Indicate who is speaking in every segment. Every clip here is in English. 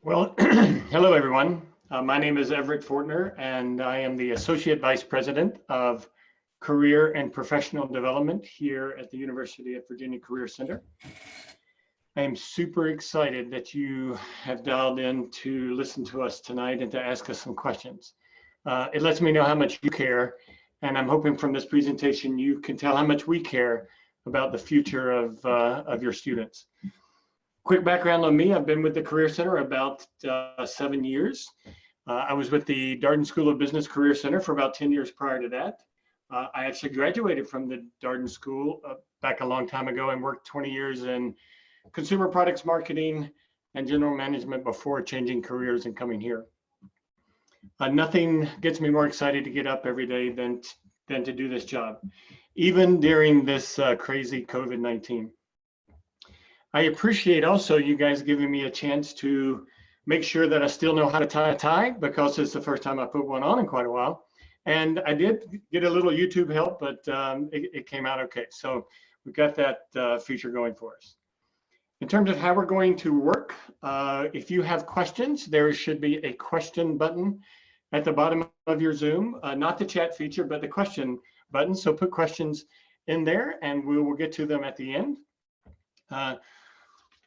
Speaker 1: Well, hello everyone. My name is Everett Fortner, and I am the Associate Vice President of Career and Professional Development here at the University of Virginia Career Center. I am super excited that you have dialed in to listen to us tonight and to ask us some questions. It lets me know how much you care, and I'm hoping from this presentation you can tell how much we care about the future of your students. Quick background on me, I've been with the Career Center about 7 years. I was with the Darden School of Business Career Center for about 10 years prior to that. I actually graduated from the Darden School back a long time ago and worked 20 years in consumer products marketing and general management before changing careers and coming here. Nothing gets me more excited to get up every day than to do this job, even during this crazy COVID-19. I appreciate also you guys giving me a chance to make sure that I still know how to tie a tie, because it's the first time I put one on in quite a while. And I did get a little YouTube help, but it came out okay. So we've got that feature going for us. In terms of how we're going to work, if you have questions, there should be a question button at the bottom of your Zoom, not the chat feature, but the question button. So put questions in there and we will get to them at the end.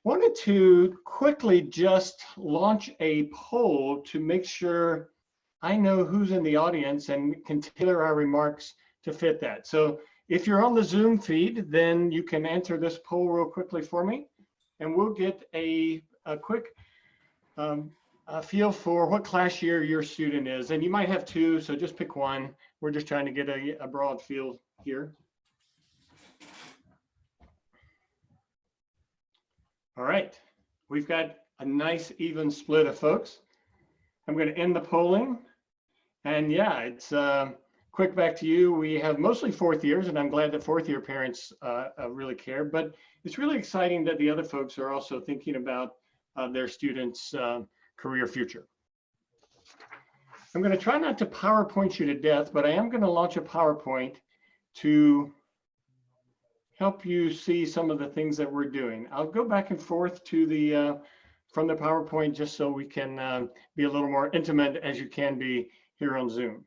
Speaker 1: Wanted to quickly just launch a poll to make sure I know who's in the audience and can tailor our remarks to fit that. So if you're on the Zoom feed, then you can answer this poll real quickly for me, and we'll get a quick feel for what class year your student is. And you might have two, so just pick one. We're just trying to get a broad feel here. All right, we've got a nice even split of folks. I'm going to end the polling. And yeah, it's quick back to you. We have mostly fourth years, and I'm glad that fourth year parents really care, but it's really exciting that the other folks are also thinking about their students' career future. I'm going to try not to PowerPoint you to death, but I am going to launch a PowerPoint to help you see some of the things that we're doing. I'll go back and forth to the from the PowerPoint just so we can be a little more intimate as you can be here on Zoom.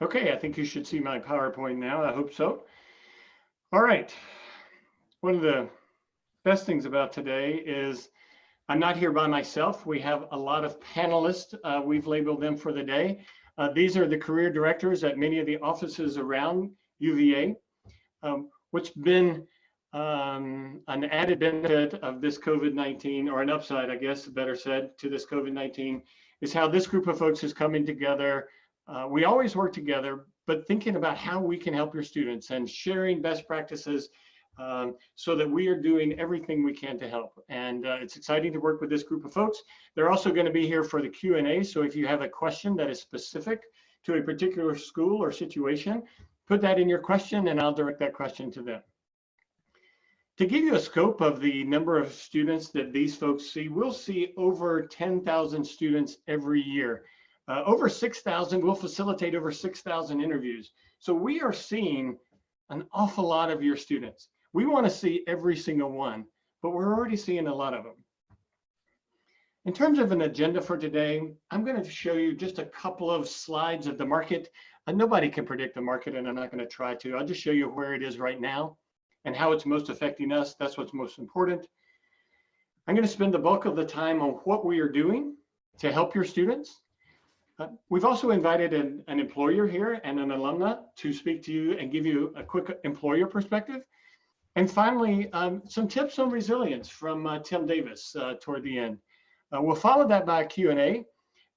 Speaker 1: Okay, I think you should see my PowerPoint now. I hope so. All right, one of the best things about today is I'm not here by myself. We have a lot of panelists. We've labeled them for the day. These are the career directors at many of the offices around UVA. What's been an added benefit of this COVID-19, or an upside, I guess, better said, to this COVID-19, is how this group of folks is coming together. We always work together, but thinking about how we can help your students and sharing best practices so that we are doing everything we can to help. And it's exciting to work with this group of folks. They're also going to be here for the Q&A. So if you have a question that is specific to a particular school or situation, put that in your question and I'll direct that question to them. To give you a scope of the number of students that these folks see, we'll see over 10,000 students every year. Over 6,000, we'll facilitate over 6,000 interviews. So we are seeing an awful lot of your students. We want to see every single one, but we're already seeing a lot of them. In terms of an agenda for today, I'm going to show you just a couple of slides of the market. Nobody can predict the market, and I'm not going to try to. I'll just show you where it is right now and how it's most affecting us. That's what's most important. I'm going to spend the bulk of the time on what we are doing to help your students. We've also invited an employer here and an alumna to speak to you and give you a quick employer perspective. And finally, some tips on resilience from Tim Davis toward the end. We'll follow that by a Q&A,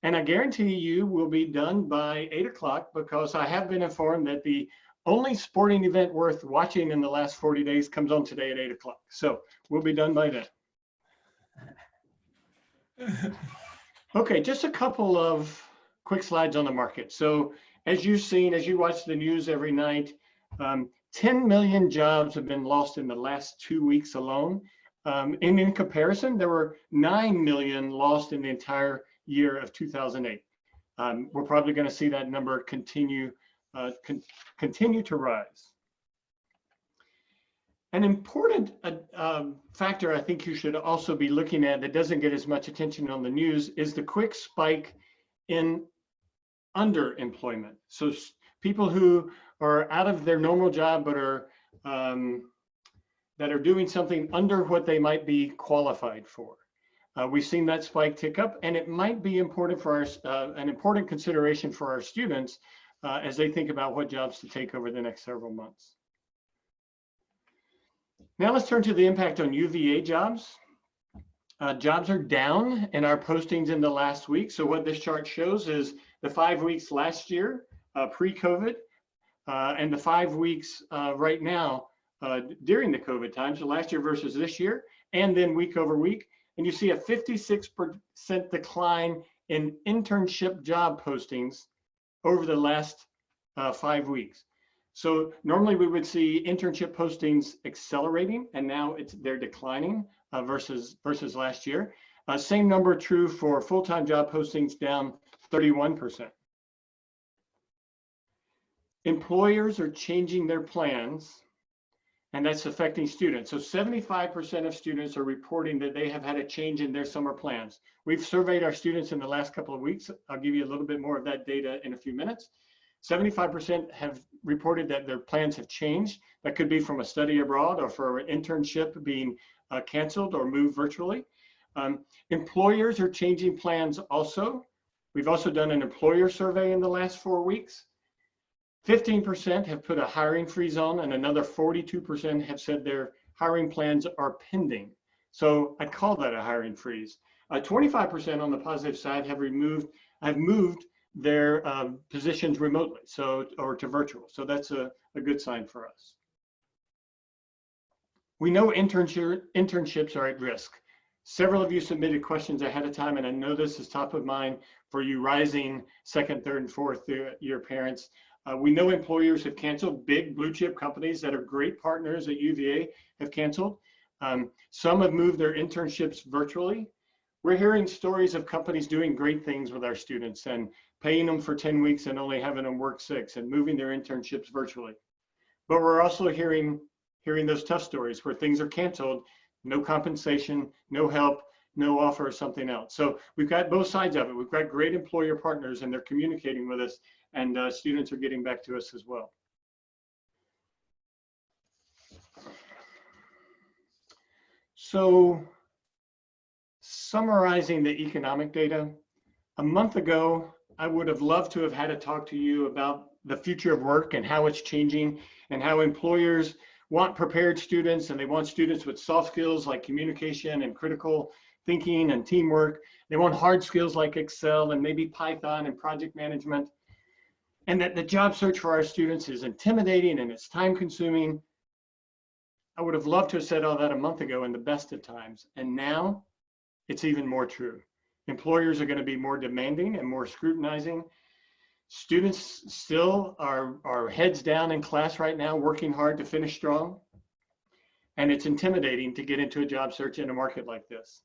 Speaker 1: and I guarantee you we'll be done by 8 o'clock, because I have been informed that the only sporting event worth watching in the last 40 days comes on today at 8 o'clock. So we'll be done by then. Okay, just a couple of quick slides on the market. So as you've seen, as you watch the news every night, 10 million jobs have been lost in the last 2 weeks alone. And in comparison, there were 9 million lost in the entire year of 2008. We're probably going to see that number continue to rise. An important factor I think you should also be looking at that doesn't get as much attention on the news is the quick spike in underemployment. So people who are out of their normal job but are that are doing something under what they might be qualified for. We've seen that spike tick up, and it might be important for an important consideration for our students as they think about what jobs to take over the next several months. Now let's turn to the impact on UVA jobs. Jobs are down in our postings in the last week. So what this chart shows is the 5 weeks last year, pre-COVID, and the 5 weeks right now during the COVID time. So last year versus this year, and then week over week. And you see a 56% decline in internship job postings over the last 5 weeks. So normally we would see internship postings accelerating, and now they're declining versus last year. Same number true for full-time job postings, down 31%. Employers are changing their plans, and that's affecting students. So 75% of students are reporting that they have had a change in their summer plans. We've surveyed our students in the last couple of weeks. I'll give you a little bit more of that data in a few minutes. 75% have reported that their plans have changed. That could be from a study abroad or for an internship being canceled or moved virtually. Employers are changing plans also. We've also done an employer survey in the last 4 weeks. 15% have put a hiring freeze on, and another 42% have said their hiring plans are pending. So I'd call that a hiring freeze. 25% on the positive side have moved their positions remotely, or to virtual. So that's a good sign for us. We know internships are at risk. Several of you submitted questions ahead of time, and I know this is top of mind for you rising second, third, and fourth year parents. We know employers have canceled. Big blue chip companies that are great partners at UVA have canceled. Some have moved their internships virtually. We're hearing stories of companies doing great things with our students and paying them for 10 weeks and only having them work 6 and moving their internships virtually. But we're also hearing those tough stories where things are canceled, no compensation, no help, no offer of something else. So we've got both sides of it. We've got great employer partners and they're communicating with us, and students are getting back to us as well. So summarizing the economic data, a month ago, I would have loved to have had a talk to you about the future of work and how it's changing and how employers want prepared students, and they want students with soft skills like communication and critical thinking and teamwork. They want hard skills like Excel and maybe Python and project management. And that the job search for our students is intimidating and it's time consuming. I would have loved to have said all that a month ago in the best of times. And now it's even more true. Employers are going to be more demanding and more scrutinizing. Students still are heads down in class right now, working hard to finish strong. And it's intimidating to get into a job search in a market like this.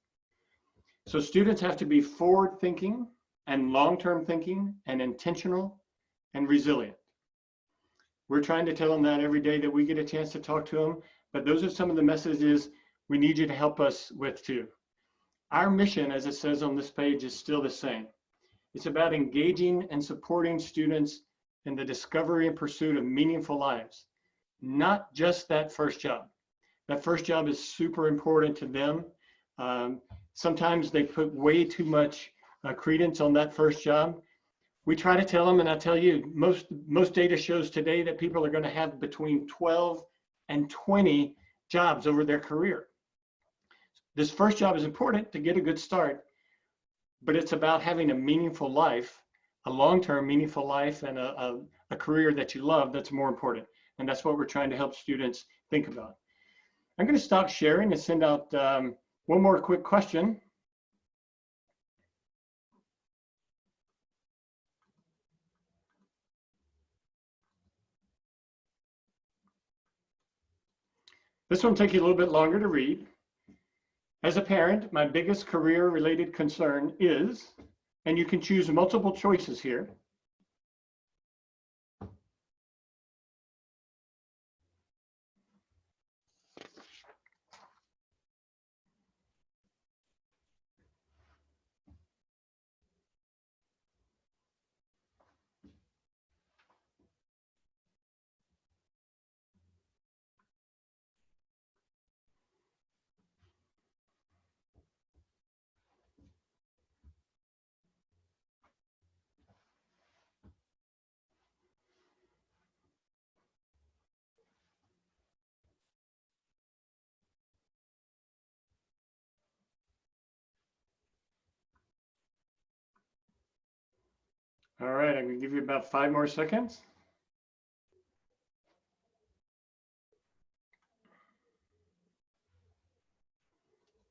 Speaker 1: So students have to be forward thinking and long-term thinking and intentional and resilient. We're trying to tell them that every day that we get a chance to talk to them, but those are some of the messages we need you to help us with too. Our mission, as it says on this page, is still the same. It's about engaging and supporting students in the discovery and pursuit of meaningful lives, not just that first job. That first job is super important to them. Sometimes they put way too much credence on that first job. We try to tell them, and I tell you, most data shows today that people are going to have between 12 and 20 jobs over their career. This first job is important to get a good start, but it's about having a meaningful life, a long-term meaningful life, and a career that you love that's more important. And that's what we're trying to help students think about. I'm going to stop sharing and send out one more quick question. This one will take you a little bit longer to read. As a parent, my biggest career-related concern is, and you can choose multiple choices here. All right, I'm gonna give you about 5 more seconds.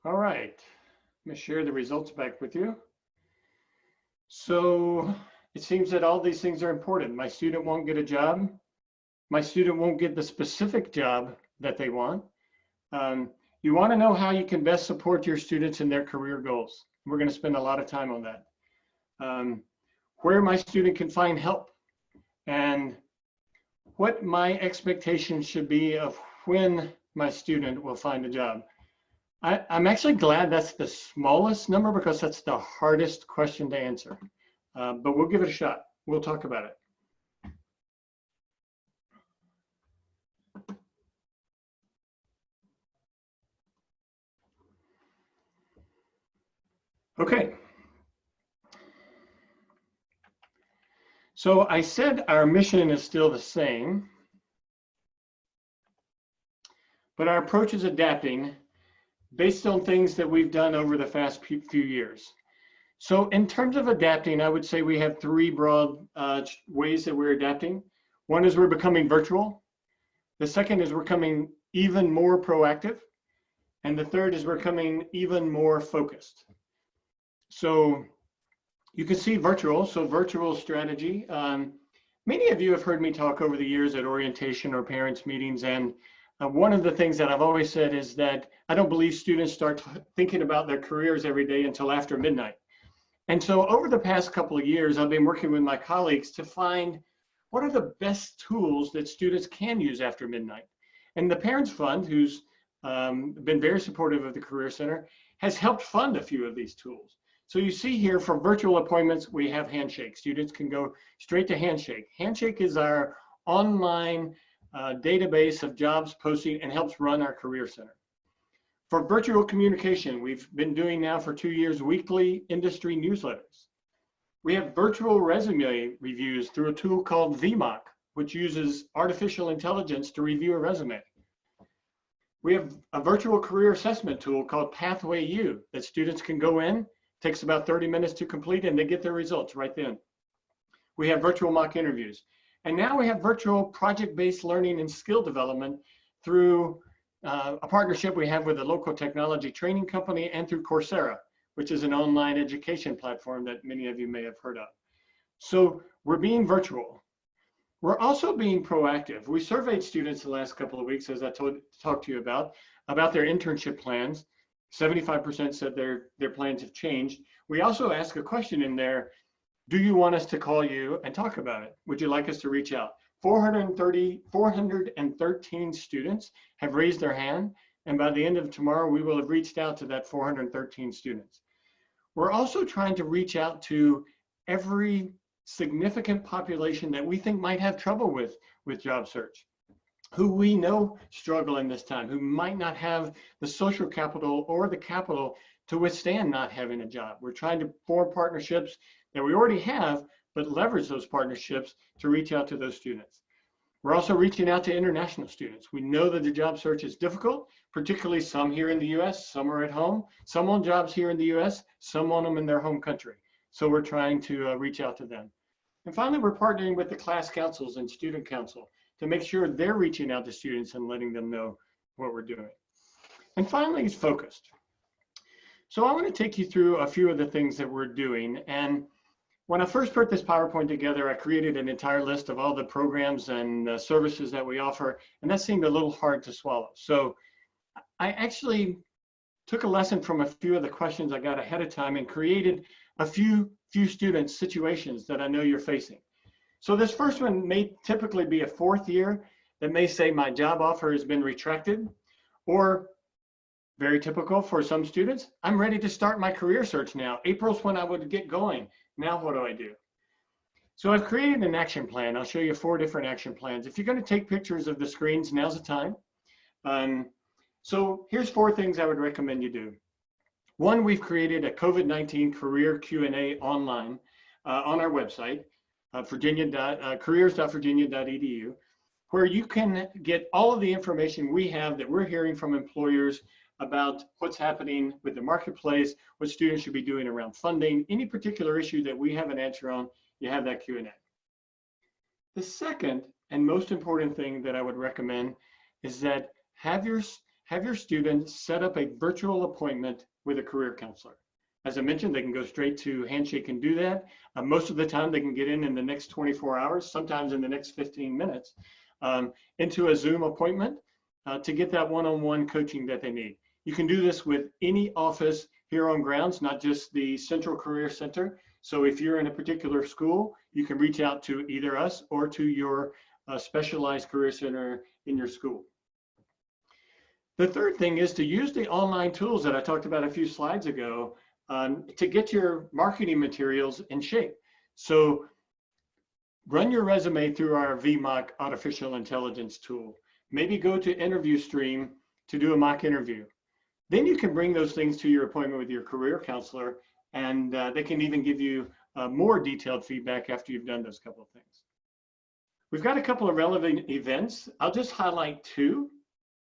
Speaker 1: All right, let me share the results back with you. So it seems that all these things are important. My student won't get a job. My student won't get the specific job that they want. You want to know how you can best support your students in their career goals. We're going to spend a lot of time on that. Where my student can find help, and what my expectations should be of when my student will find a job. I'm actually glad that's the smallest number because that's the hardest question to answer. But we'll give it a shot. We'll talk about it. Okay. So I said our mission is still the same, but our approach is adapting based on things that we've done over the past few years. So in terms of adapting, I would say we have 3 broad ways that we're adapting. One is we're becoming virtual. The second is we're becoming even more proactive. And the third is we're becoming even more focused. So you can see virtual, so virtual strategy. Many of you have heard me talk over the years at orientation or parents meetings, and one of the things that I've always said is that I don't believe students start thinking about their careers every day until after midnight. And so over the past couple of years, I've been working with my colleagues to find what are the best tools that students can use after midnight. And the Parents Fund, who's been very supportive of the Career Center, has helped fund a few of these tools. So you see here for virtual appointments, we have Handshake. Students can go straight to Handshake. Handshake is our online database of jobs posting and helps run our Career Center. For virtual communication, we've been doing now for 2 years weekly industry newsletters. We have virtual resume reviews through a tool called VMock, which uses artificial intelligence to review a resume. We have a virtual career assessment tool called Pathway U that students can go in, takes about 30 minutes to complete, and they get their results right then. We have virtual mock interviews. And now we have virtual project-based learning and skill development through a partnership we have with a local technology training company and through Coursera, which is an online education platform that many of you may have heard of. So we're being virtual. We're also being proactive. We surveyed students the last couple of weeks, as I talked to you about their internship plans. 75% said their plans have changed. We also asked a question in there, do you want us to call you and talk about it? Would you like us to reach out? 413 students have raised their hand, and by the end of tomorrow, we will have reached out to that 413 students. We're also trying to reach out to every significant population that we think might have trouble with job search, who we know struggle in this time, who might not have the social capital or the capital to withstand not having a job. We're trying to form partnerships that we already have, but leverage those partnerships to reach out to those students. We're also reaching out to international students. We know that the job search is difficult, particularly some here in the US, some are at home, some on jobs here in the US, some on them in their home country. So we're trying to reach out to them. And finally, we're partnering with the class councils and student council to make sure they're reaching out to students and letting them know what we're doing. And finally, it's focused. So I want to take you through a few of the things that we're doing. And when I first put this PowerPoint together, I created an entire list of all the programs and services that we offer, and that seemed a little hard to swallow. So I actually took a lesson from a few of the questions I got ahead of time and created a few students situations that I know you're facing. So this first one may typically be a fourth year that may say my job offer has been retracted, or very typical for some students, I'm ready to start my career search now. April's when I would get going. Now what do I do? So I've created an action plan. I'll show you 4 different action plans. If you're going to take pictures of the screens, now's the time. So here's 4 things I would recommend you do. 1, we've created a COVID-19 career Q&A online on our website, careers.virginia.edu, where you can get all of the information we have that we're hearing from employers about what's happening with the marketplace, what students should be doing around funding, any particular issue that we have an answer on, you have that Q&A. The second and most important thing that I would recommend is that have your students set up a virtual appointment with a career counselor. As I mentioned, they can go straight to Handshake and do that. Most of the time they can get in the next 24 hours, sometimes in the next 15 minutes, into a Zoom appointment to get that one-on-one coaching that they need. You can do this with any office here on grounds, not just the Central Career Center. So if you're in a particular school, you can reach out to either us or to your specialized career center in your school. The third thing is to use the online tools that I talked about a few slides ago to get your marketing materials in shape. So run your resume through our VMock artificial intelligence tool. Maybe go to Interview Stream to do a mock interview. Then you can bring those things to your appointment with your career counselor, and they can even give you more detailed feedback after you've done those couple of things. We've got a couple of relevant events. I'll just highlight 2,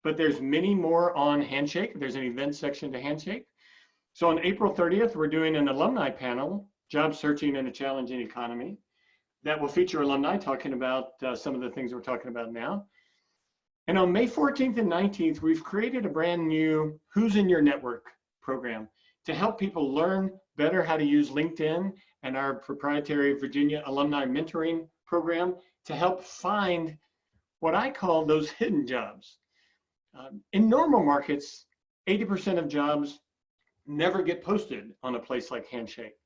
Speaker 1: but there's many more on Handshake. There's an event section to Handshake. So on April 30th, we're doing an alumni panel, Job Searching in a Challenging Economy, that will feature alumni talking about some of the things we're talking about now. And on May 14th and 19th, we've created a brand new Who's in Your Network program to help people learn better how to use LinkedIn and our proprietary Virginia Alumni Mentoring program to help find what I call those hidden jobs. In normal markets, 80% of jobs never get posted on a place like Handshake.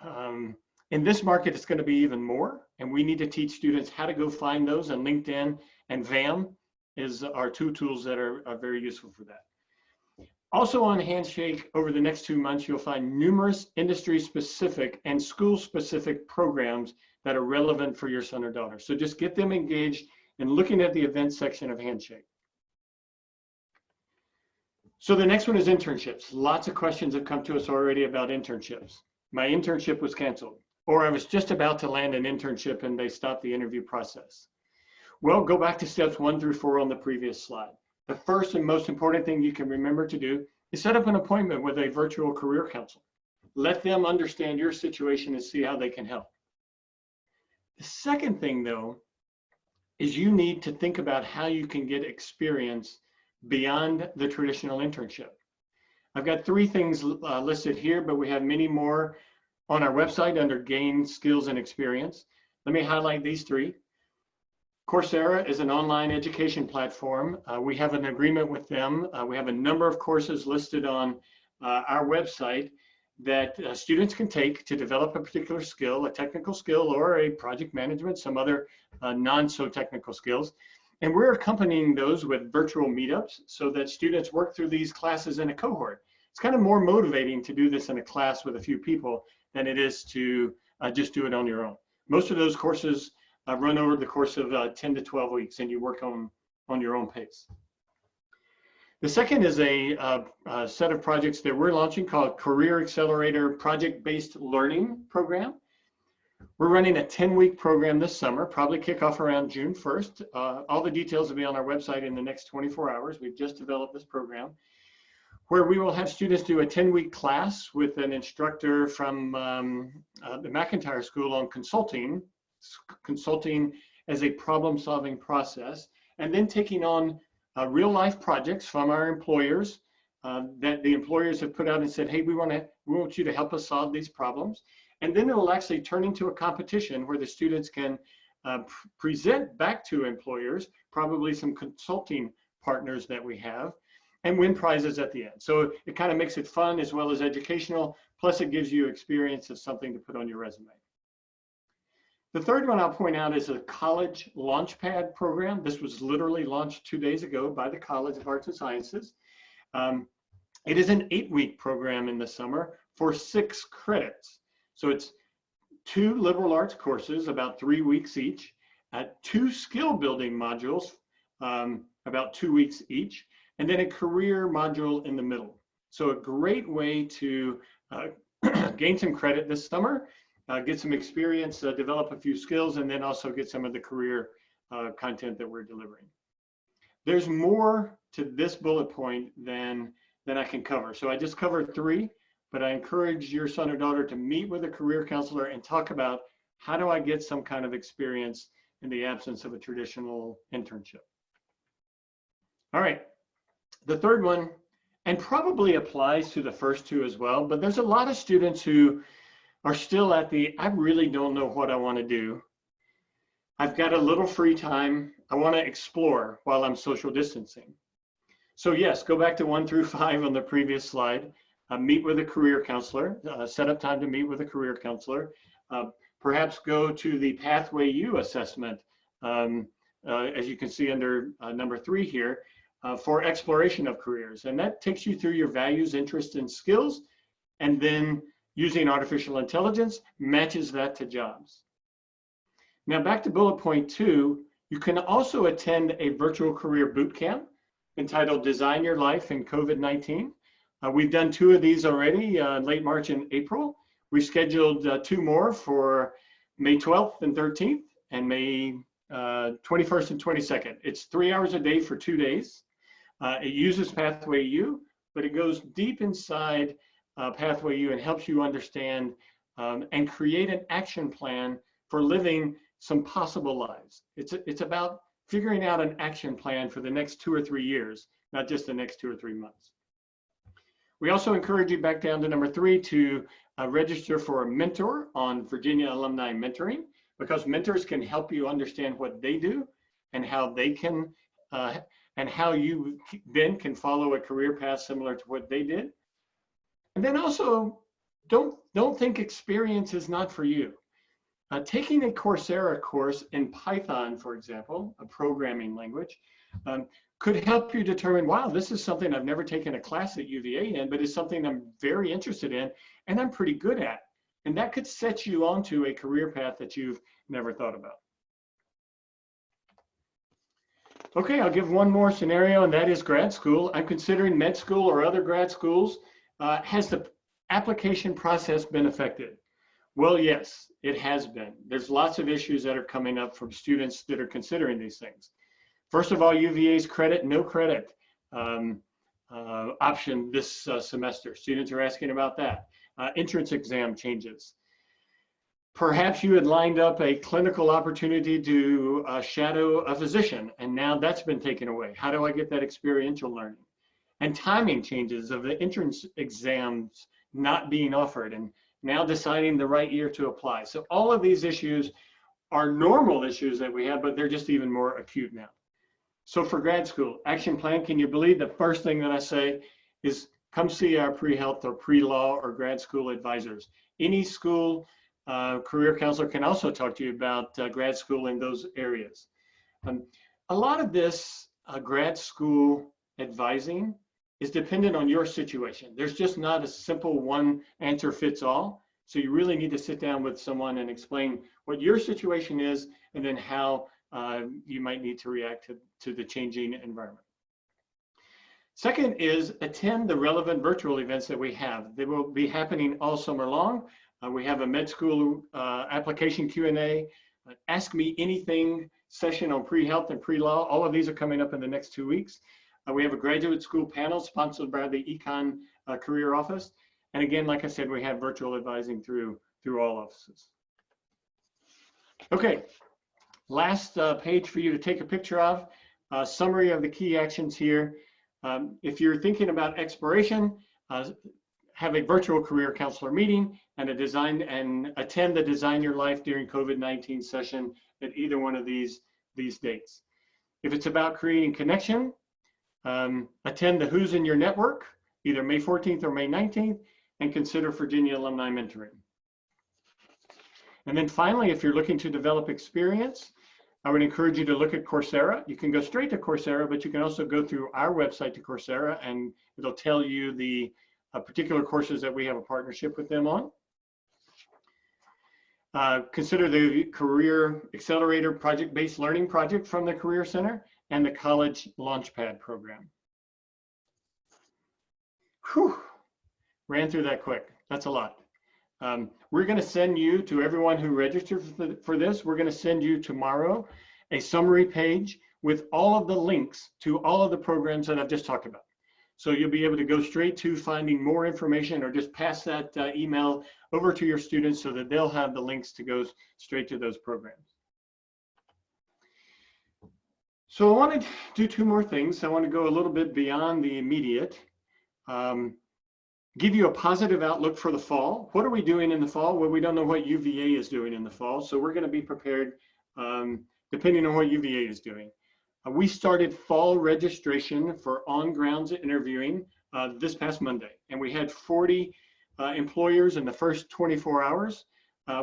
Speaker 1: In this market, it's going to be even more, and we need to teach students how to go find those, and LinkedIn and VAM is our 2 tools that are very useful for that. Also on Handshake, over the next 2 months, you'll find numerous industry-specific and school-specific programs that are relevant for your son or daughter. So just get them engaged in looking at the events section of Handshake. So the next one is internships. Lots of questions have come to us already about internships. My internship was canceled, or I was just about to land an internship and they stopped the interview process. Well, go back to steps 1 through 4 on the previous slide. The first and most important thing you can remember to do is set up an appointment with a virtual career counselor. Let them understand your situation and see how they can help. The second thing, though, is you need to think about how you can get experience beyond the traditional internship. I've got 3 things listed here, but we have many more on our website under Gain Skills and Experience. Let me highlight these 3. Coursera is an online education platform. We have an agreement with them. We have a number of courses listed on our website that students can take to develop a particular skill, a technical skill, or a project management, some other non-so-technical skills. And we're accompanying those with virtual meetups so that students work through these classes in a cohort. It's kind of more motivating to do this in a class with a few people than it is to just do it on your own. Most of those courses run over the course of 10 to 12 weeks, and you work on your own pace. The second is a set of projects that we're launching called Career Accelerator Project-Based Learning Program. We're running a 10-week program this summer, probably kick off around June 1st. All the details will be on our website in the next 24 hours. We've just developed this program, where we will have students do a 10-week class with an instructor from the McIntyre School on consulting as a problem-solving process, and then taking on real-life projects from our employers that the employers have put out and said, hey, we want you to help us solve these problems. And then it will actually turn into a competition where the students can present back to employers, probably some consulting partners that we have, and win prizes at the end. So it kind of makes it fun as well as educational, plus it gives you experience of something to put on your resume. The third one I'll point out is a college launchpad program. This was literally launched 2 days ago by the College of Arts and Sciences. It is an 8-week program in the summer for 6 credits. So it's 2 liberal arts courses, about 3 weeks each, 2 skill building modules, about 2 weeks each, and then a career module in the middle. So a great way to gain some credit this summer, get some experience, develop a few skills, and then also get some of the career content that we're delivering. There's more to this bullet point than I can cover. So I just covered 3, but I encourage your son or daughter to meet with a career counselor and talk about how do I get some kind of experience in the absence of a traditional internship. All right, the third one, and probably applies to the first 2 as well, but there's a lot of students who are still at the, I really don't know what I want to do. I've got a little free time. I want to explore while I'm social distancing. So yes, go back to 1 through 5 on the previous slide. Meet with a career counselor, set up time to meet with a career counselor. Perhaps go to the Pathway U assessment, as you can see under number 3 here, for exploration of careers. And that takes you through your values, interests, and skills, and then using artificial intelligence matches that to jobs. Now back to bullet point 2, you can also attend a virtual career boot camp entitled Design Your Life in COVID-19. We've done 2 of these already, late March and April. We scheduled 2 more for May 12th and 13th and May 21st and 22nd. It's 3 hours a day for 2 days. It uses Pathway U, but it goes deep inside Pathway U and helps you understand and create an action plan for living some possible lives. It's about figuring out an action plan for the next 2 or 3 years, not just the next 2 or 3 months. We also encourage you, back down to number 3, to register for a mentor on Virginia Alumni Mentoring, because mentors can help you understand what they do and how they can, and how you then can follow a career path similar to what they did. And then also, don't think experience is not for you. Taking a Coursera course in Python, for example, a programming language, could help you determine, wow, this is something I've never taken a class at UVA in, but it's something I'm very interested in and I'm pretty good at. And that could set you onto a career path that you've never thought about. Okay, I'll give one more scenario, and that is grad school. I'm considering med school or other grad schools. Has the application process been affected? Well, yes, it has been. There's lots of issues that are coming up from students that are considering these things. First of all, UVA's credit, no credit option this semester. Students are asking about that. Entrance exam changes. Perhaps you had lined up a clinical opportunity to shadow a physician, and now that's been taken away. How do I get that experiential learning? And timing changes of the entrance exams not being offered, and now deciding the right year to apply. So all of these issues are normal issues that we have, but they're just even more acute now. So for grad school, action plan, can you believe the first thing that I say is come see our pre-health or pre-law or grad school advisors. Any school career counselor can also talk to you about grad school in those areas. A lot of this grad school advising is dependent on your situation. There's just not a simple one answer fits all. So you really need to sit down with someone and explain what your situation is and then how you might need to react to the changing environment. Second is attend the relevant virtual events that we have. They will be happening all summer long. We have a med school application Q&A, Ask Me Anything session on pre-health and pre-law. All of these are coming up in the next 2 weeks. We have a graduate school panel sponsored by the Econ Career Office. And again, like I said, we have virtual advising through all offices. Okay, last page for you to take a picture of. Summary of the key actions here. If you're thinking about exploration, have a virtual career counselor meeting and attend the Design Your Life during COVID-19 session at either one of these dates. If it's about creating connection, Attend the Who's in Your Network, either May 14th or May 19th, and consider Virginia Alumni Mentoring. And then finally, if you're looking to develop experience, I would encourage you to look at Coursera. You can go straight to Coursera, but you can also go through our website to Coursera, and it'll tell you the particular courses that we have a partnership with them on. Consider the Career Accelerator Project-Based Learning Project from the Career Center and the College Launchpad program. Whew, ran through that quick. That's a lot. We're going to send you, to everyone who registered for this, we're going to send you tomorrow a summary page with all of the links to all of the programs that I've just talked about. So you'll be able to go straight to finding more information, or just pass that email over to your students so that they'll have the links to go straight to those programs. So I want to do two more things. I want to go a little bit beyond the immediate. Give you a positive outlook for the fall. What are we doing in the fall? Well, we don't know what UVA is doing in the fall, so we're going to be prepared depending on what UVA is doing. We started fall registration for on-grounds interviewing this past Monday, and we had 40 employers in the first 24 hours,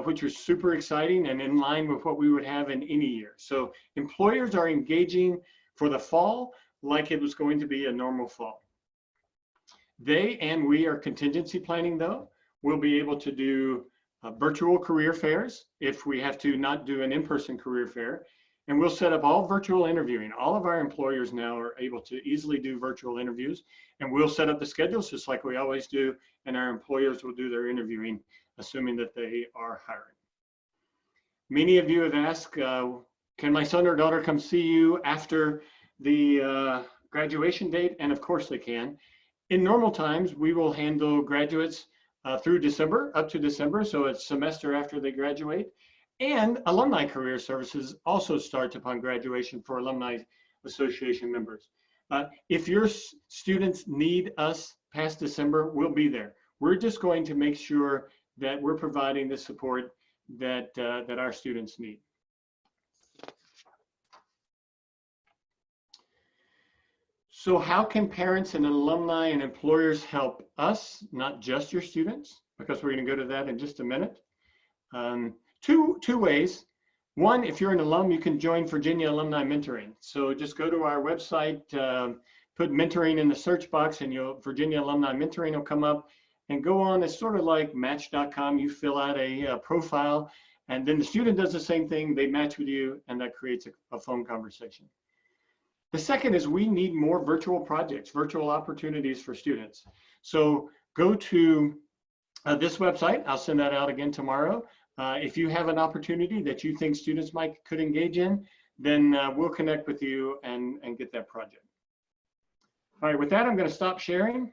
Speaker 1: which was super exciting and in line with what we would have in any year. So employers are engaging for the fall like it was going to be a normal fall. They and we are contingency planning, though. We'll be able to do virtual career fairs if we have to not do an in-person career fair. And we'll set up all virtual interviewing. All of our employers now are able to easily do virtual interviews. And we'll set up the schedules just like we always do. And our employers will do their interviewing, assuming that they are hiring. Many of you have asked, can my son or daughter come see you after the graduation date? And of course they can. In normal times, we will handle graduates through December, up to December, so it's semester after they graduate. And Alumni Career Services also starts upon graduation for Alumni Association members. If your students need us past December, we'll be there. We're just going to make sure that we're providing the support that our students need. So how can parents and alumni and employers help us, not just your students? Because we're going to go to that in just a minute. Two ways. One, if you're an alum, you can join Virginia Alumni Mentoring. So just go to our website, put mentoring in the search box, and Virginia Alumni Mentoring will come up, and go on. It's sort of like Match.com. You fill out a profile, and then the student does the same thing. They match with you, and that creates a phone conversation. The second is we need more virtual projects, virtual opportunities for students. So go to this website. I'll send that out again tomorrow. If you have an opportunity that you think students could engage in, then we'll connect with you and get that project. All right, with that, I'm going to stop sharing.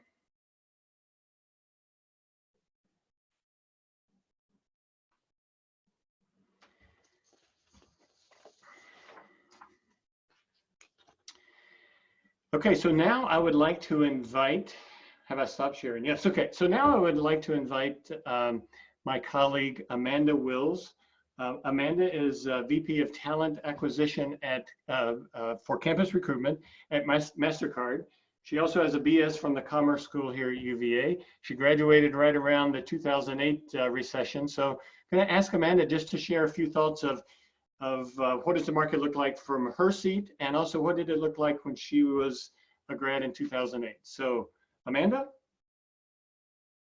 Speaker 1: Okay, so now I would like to invite, have I stopped sharing? Yes, okay. So now I would like to invite my colleague, Amanda Wills. Amanda is VP of Talent Acquisition for Campus Recruitment at MasterCard. She also has a BS from the Commerce School here at UVA. She graduated right around the 2008 recession. So I'm gonna ask Amanda just to share a few thoughts of what does the market look like from her seat, and also what did it look like when she was a grad in 2008. So Amanda?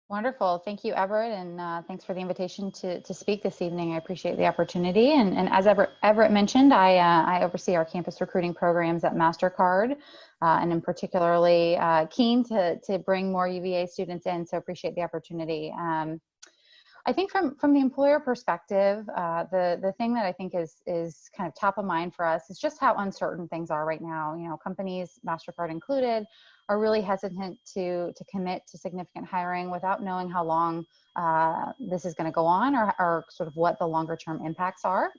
Speaker 2: Wonderful. Thank you, Everett, and thanks for the invitation to speak this evening. I appreciate the opportunity. And as Everett mentioned, I oversee our campus recruiting programs at MasterCard, and I'm particularly keen to bring more UVA students in, so appreciate the opportunity. I think from the employer perspective, the thing that I think is kind of top of mind for us is just how uncertain things are right now. You know, companies, MasterCard included, are really hesitant to commit to significant hiring without knowing how long this is going to go on, or sort of what the longer term impacts are.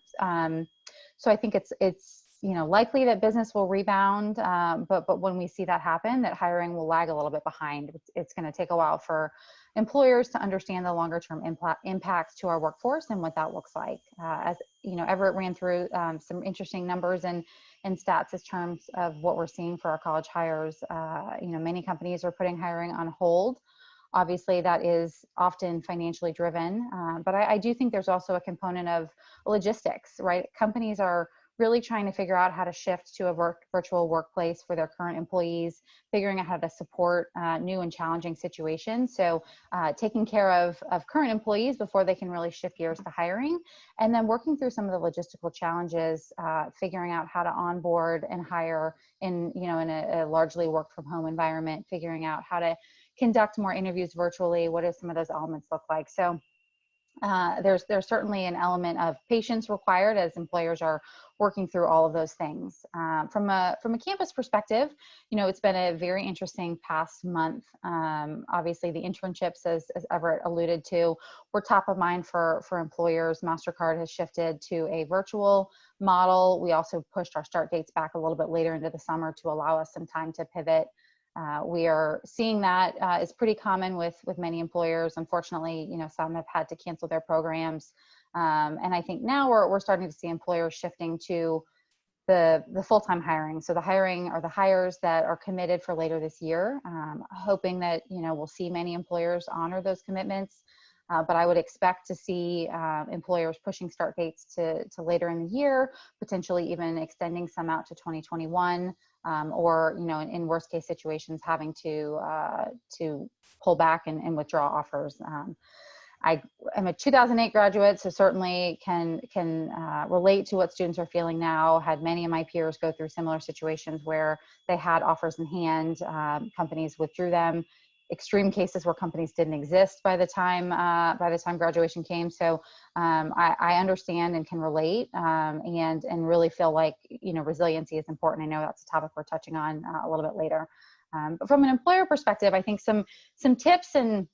Speaker 2: So I think it's likely that business will rebound, but when we see that happen, that hiring will lag a little bit behind. It's going to take a while for employers to understand the longer term impacts to our workforce and what that looks like. As you know, Everett ran through some interesting numbers in in stats in terms of what we're seeing for our college hires. Many companies are putting hiring on hold. Obviously, that is often financially driven, but I do think there's also a component of logistics, right? Companies are really trying to figure out how to shift to a virtual workplace for their current employees, figuring out how to support new and challenging situations. So taking care of current employees before they can really shift gears to hiring, and then working through some of the logistical challenges, figuring out how to onboard and hire in a largely work from home environment, figuring out how to conduct more interviews virtually. What do some of those elements look like? So there's certainly an element of patience required as employers are working through all of those things. From a campus perspective, it's been a very interesting past month. Obviously, the internships, as Everett alluded to, were top of mind for employers. MasterCard has shifted to a virtual model. We also pushed our start dates back a little bit later into the summer to allow us some time to pivot. We are seeing that is pretty common with many employers. Unfortunately, some have had to cancel their programs. And I think now we're starting to see employers shifting to the full-time hiring. So the hiring or the hires that are committed for later this year, hoping that, we'll see many employers honor those commitments. But I would expect to see employers pushing start dates to later in the year, potentially even extending some out to 2021. Or in worst case situations, having to pull back and withdraw offers. I am a 2008 graduate, so certainly can relate to what students are feeling now. Had many of my peers go through similar situations where they had offers in hand, companies withdrew them. Extreme cases where companies didn't exist by the time graduation came. So I understand and can relate, and really feel like resiliency is important. I know that's a topic we're touching on a little bit later. But from an employer perspective, I think some tips and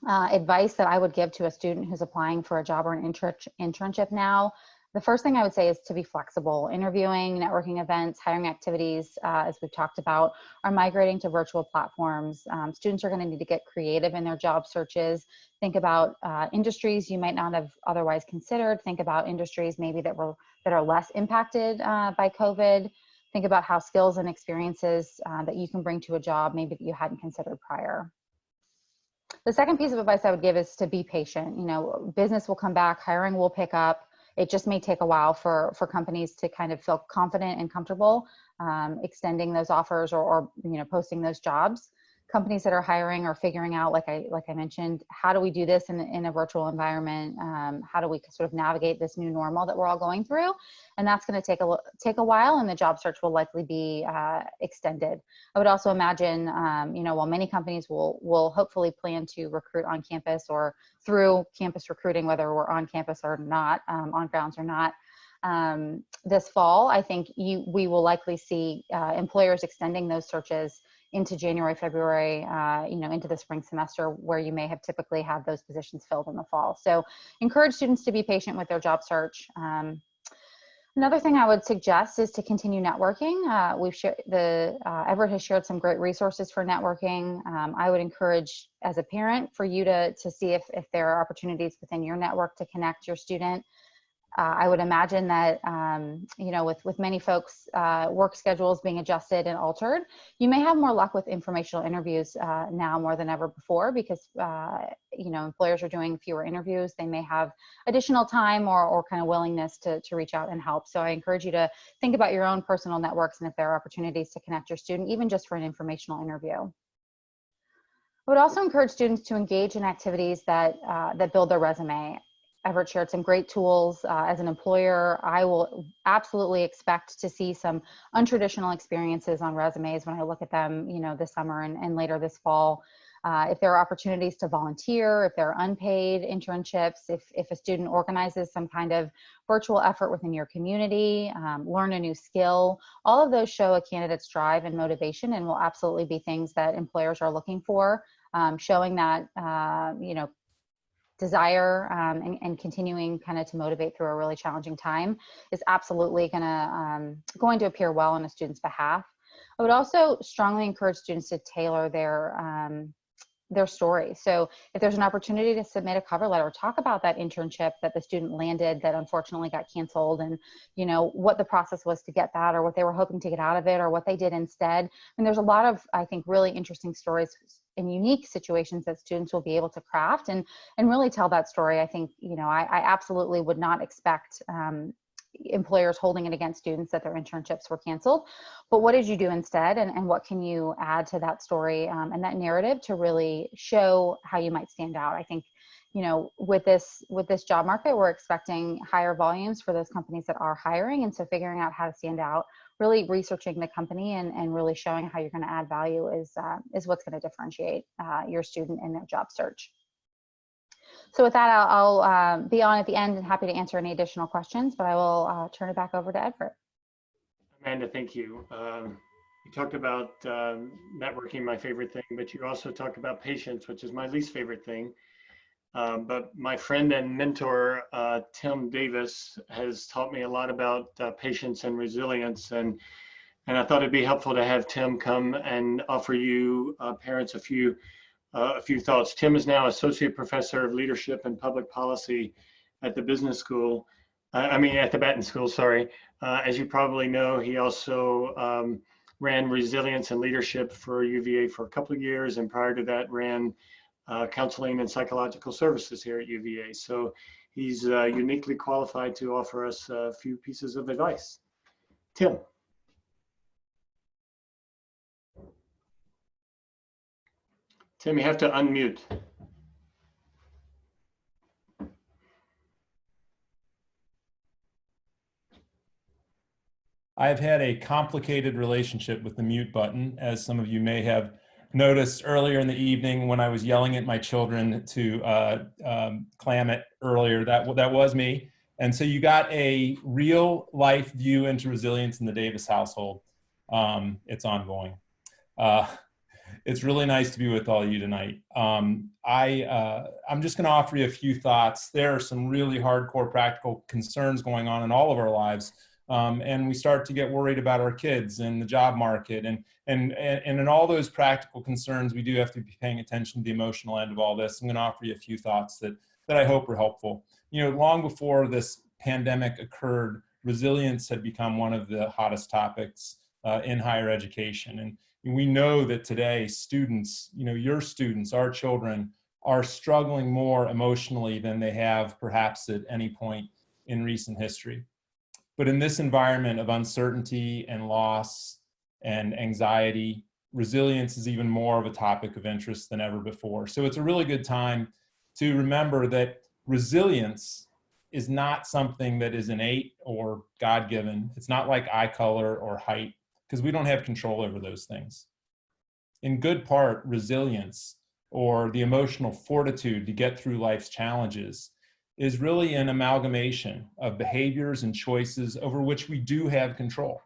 Speaker 2: advice that I would give to a student who's applying for a job or an internship now. The first thing I would say is to be flexible. Interviewing, networking events, hiring activities, as we've talked about, are migrating to virtual platforms. Students are going to need to get creative in their job searches. Think about industries you might not have otherwise considered. Think about industries maybe that are less impacted by COVID. Think about how skills and experiences that you can bring to a job maybe that you hadn't considered prior. The second piece of advice I would give is to be patient. Business will come back, hiring will pick up. It just may take a while for companies to kind of feel confident and comfortable extending those offers or posting those jobs. Companies that are hiring are figuring out, like I mentioned, how do we do this in a virtual environment? How do we sort of navigate this new normal that we're all going through? And that's going to take a while, and the job search will likely be extended. I would also imagine, while many companies will hopefully plan to recruit on campus or through campus recruiting, whether we're on campus or not, on grounds or not, this fall, I think we will likely see employers extending those searches into January, February, into the spring semester, where you may have typically had those positions filled in the fall. So encourage students to be patient with their job search. Another thing I would suggest is to continue networking. Everett has shared some great resources for networking. I would encourage, as a parent, for you to see if there are opportunities within your network to connect your student. I would imagine that, with many folks' work schedules being adjusted and altered, you may have more luck with informational interviews now more than ever before, because, employers are doing fewer interviews. They may have additional time or kind of willingness to reach out and help. So I encourage you to think about your own personal networks and if there are opportunities to connect your student, even just for an informational interview. I would also encourage students to engage in activities that build their resume. Everett shared some great tools. As an employer, I will absolutely expect to see some untraditional experiences on resumes when I look at them, this summer and later this fall. If there are opportunities to volunteer, if there are unpaid internships, if a student organizes some kind of virtual effort within your community, learn a new skill, all of those show a candidate's drive and motivation, and will absolutely be things that employers are looking for, showing that, desire and continuing kind of to motivate through a really challenging time is absolutely going to appear well on a student's behalf. I would also strongly encourage students to tailor their story. So if there's an opportunity to submit a cover letter, talk about that internship that the student landed that unfortunately got canceled, and what the process was to get that, or what they were hoping to get out of it, or what they did instead. And there's a lot of, I think, really interesting stories and unique situations that students will be able to craft and really tell that story. I think, I absolutely would not expect employers holding it against students that their internships were canceled. But what did you do instead? And what can you add to that story and that narrative to really show how you might stand out? I think, with this job market, we're expecting higher volumes for those companies that are hiring. And so figuring out how to stand out, really researching the company and really showing how you're going to add value is what's going to differentiate your student in their job search. So with that, I'll be on at the end and happy to answer any additional questions, but I will turn it back over to Everett.
Speaker 1: Amanda, thank you. You talked about networking, my favorite thing, but you also talked about patience, which is my least favorite thing. But my friend and mentor, Tim Davis, has taught me a lot about patience and resilience. And I thought it'd be helpful to have Tim come and offer you parents a few thoughts. Tim is now Associate Professor of Leadership and Public Policy at the Business School. At the Batten School, sorry. As you probably know, he also ran Resilience and Leadership for UVA for a couple of years, and prior to that ran Counseling and Psychological Services here at UVA. So he's uniquely qualified to offer us a few pieces of advice. Tim. Tim, you have to unmute.
Speaker 3: I've had a complicated relationship with the mute button, as some of you may have noticed earlier in the evening when I was yelling at my children to clam it earlier. That was me. And so you got a real life view into resilience in the Davis household. It's ongoing. It's really nice to be with all of you tonight. I'm just going to offer you a few thoughts. There are some really hardcore practical concerns going on in all of our lives. And we start to get worried about our kids and the job market. And in all those practical concerns, we do have to be paying attention to the emotional end of all this. I'm going to offer you a few thoughts that I hope are helpful. Long before this pandemic occurred, resilience had become one of the hottest topics in higher education. And we know that today students, your students, our children, are struggling more emotionally than they have perhaps at any point in recent history. But in this environment of uncertainty and loss and anxiety, resilience is even more of a topic of interest than ever before. So it's a really good time to remember that resilience is not something that is innate or God-given. It's not like eye color or height, because we don't have control over those things. In good part, resilience, or the emotional fortitude to get through life's challenges, is really an amalgamation of behaviors and choices over which we do have control.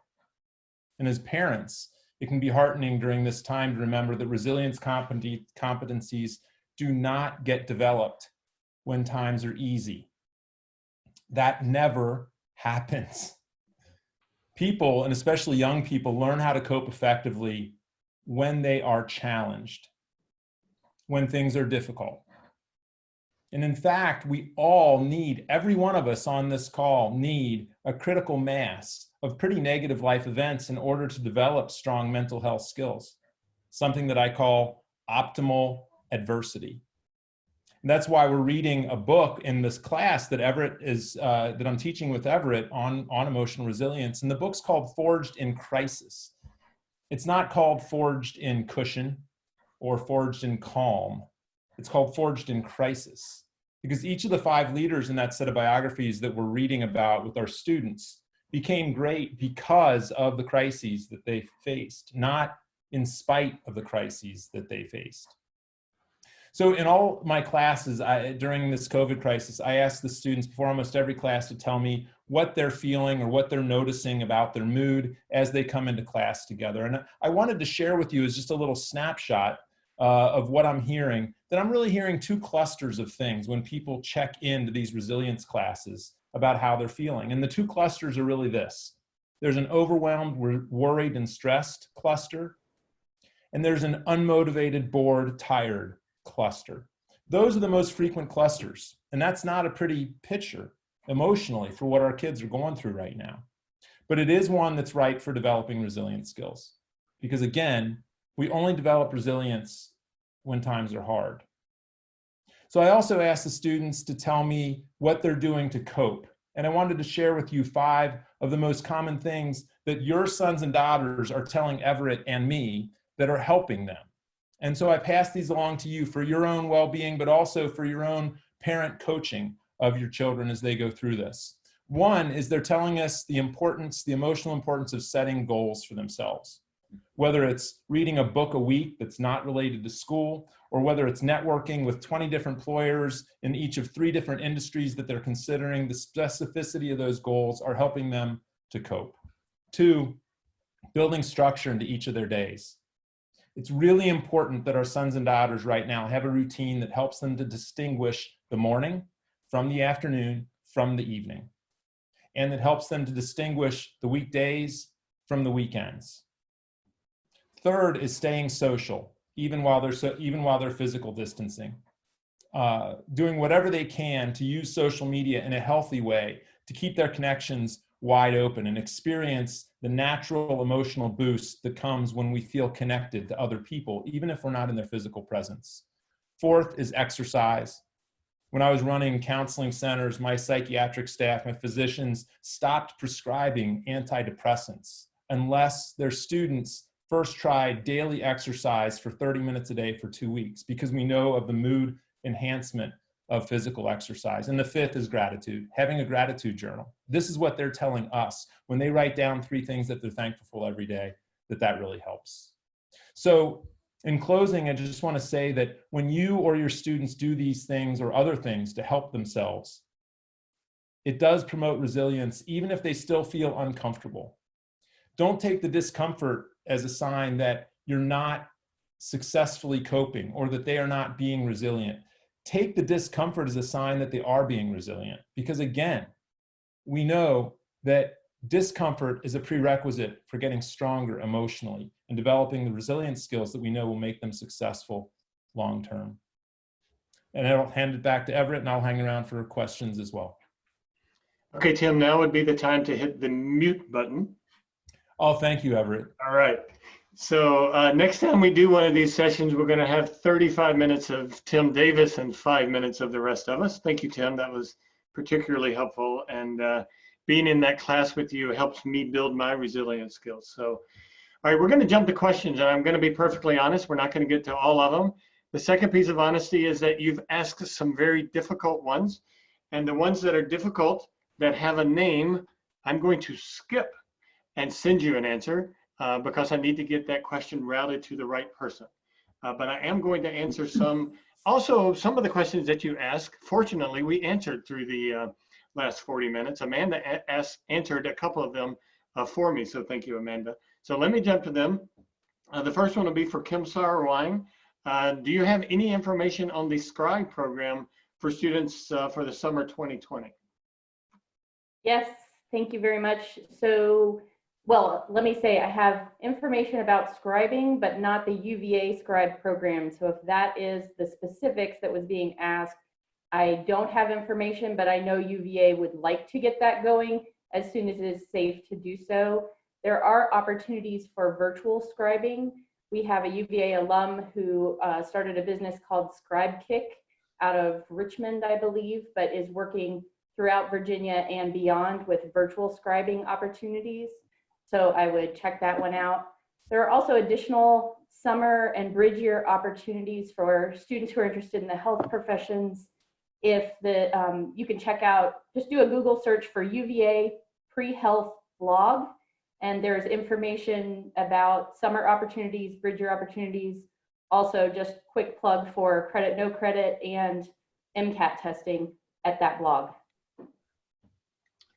Speaker 3: And as parents, it can be heartening during this time to remember that resilience competencies do not get developed when times are easy. That never happens. People, and especially young people, learn how to cope effectively when they are challenged, when things are difficult. And in fact, we all need, every one of us on this call need a critical mass of pretty negative life events in order to develop strong mental health skills, something that I call optimal adversity. And that's why we're reading a book in this class that that I'm teaching with Everett on emotional resilience. And the book's called Forged in Crisis. It's not called Forged in Cushion or Forged in Calm. It's called Forged in Crisis, because each of the 5 leaders in that set of biographies that we're reading about with our students became great because of the crises that they faced, not in spite of the crises that they faced. So in all my classes during this COVID crisis, I asked the students before almost every class to tell me what they're feeling or what they're noticing about their mood as they come into class together. And I wanted to share with you as just a little snapshot of what I'm hearing, that I'm really hearing 2 clusters of things when people check into these resilience classes about how they're feeling. And the 2 clusters are really this. There's an overwhelmed, worried, and stressed cluster, and there's an unmotivated, bored, tired cluster. Those are the most frequent clusters. And that's not a pretty picture emotionally for what our kids are going through right now. But it is one that's right for developing resilient skills. Because again, we only develop resilience when times are hard. So I also asked the students to tell me what they're doing to cope. And I wanted to share with you 5 of the most common things that your sons and daughters are telling Everett and me that are helping them. And so I pass these along to you for your own well-being, but also for your own parent coaching of your children as they go through this. One is they're telling us the importance, the emotional importance of setting goals for themselves. Whether it's reading a book a week that's not related to school, or whether it's networking with 20 different employers in each of 3 different industries that they're considering, the specificity of those goals are helping them to cope. 2, building structure into each of their days. It's really important that our sons and daughters right now have a routine that helps them to distinguish the morning from the afternoon from the evening, and that helps them to distinguish the weekdays from the weekends. 3rd is staying social, even while they're physical distancing. Doing whatever they can to use social media in a healthy way to keep their connections wide open and experience the natural emotional boost that comes when we feel connected to other people, even if we're not in their physical presence. 4th is exercise. When I was running counseling centers, my psychiatric staff, my physicians stopped prescribing antidepressants unless their students first tried daily exercise for 30 minutes a day for 2 weeks, because we know of the mood enhancement of physical exercise. And the 5th is gratitude, having a gratitude journal. This is what they're telling us when they write down 3 things that they're thankful for every day, that really helps. So in closing, I just want to say that when you or your students do these things or other things to help themselves, it does promote resilience, even if they still feel uncomfortable. Don't take the discomfort as a sign that you're not successfully coping or that they are not being resilient. Take the discomfort as a sign that they are being resilient. Because again, we know that discomfort is a prerequisite for getting stronger emotionally and developing the resilient skills that we know will make them successful long-term. And I'll hand it back to Everett, and I'll hang around for questions as well.
Speaker 1: Okay, Tim, now would be the time to hit the mute button.
Speaker 3: Oh, thank you, Everett.
Speaker 1: All right. So next time we do one of these sessions, we're going to have 35 minutes of Tim Davis and 5 minutes of the rest of us. Thank you, Tim. That was particularly helpful. And being in that class with you helps me build my resilience skills. So, all right, we're going to jump to questions. And I'm going to be perfectly honest. We're not going to get to all of them. The second piece of honesty is that you've asked some very difficult ones. And the ones that are difficult, that have a name, I'm going to skip and send you an answer. Because I need to get that question routed to the right person. But I am going to answer some of the questions that you asked. Fortunately, we answered through the last 40 minutes. Amanda answered a couple of them for me, so thank you, Amanda. So let me jump to them. The first one will be for Kim Sarwine. Do you have any information on the Scribe program for students for the summer 2020?
Speaker 4: Yes, thank you very much. So, well, let me say I have information about scribing, but not the UVA Scribe program. So if that is the specifics that was being asked, I don't have information, but I know UVA would like to get that going as soon as it is safe to do so. There are opportunities for virtual scribing. We have a UVA alum who started a business called ScribeKick out of Richmond, I believe, but is working throughout Virginia and beyond with virtual scribing opportunities. So I would check that one out. There are also additional summer and bridge year opportunities for students who are interested in the health professions. If you can check out, just do a Google search for UVA pre-health blog, and there's information about summer opportunities, bridge year opportunities. Also, just quick plug for credit, no credit, and MCAT testing at that blog.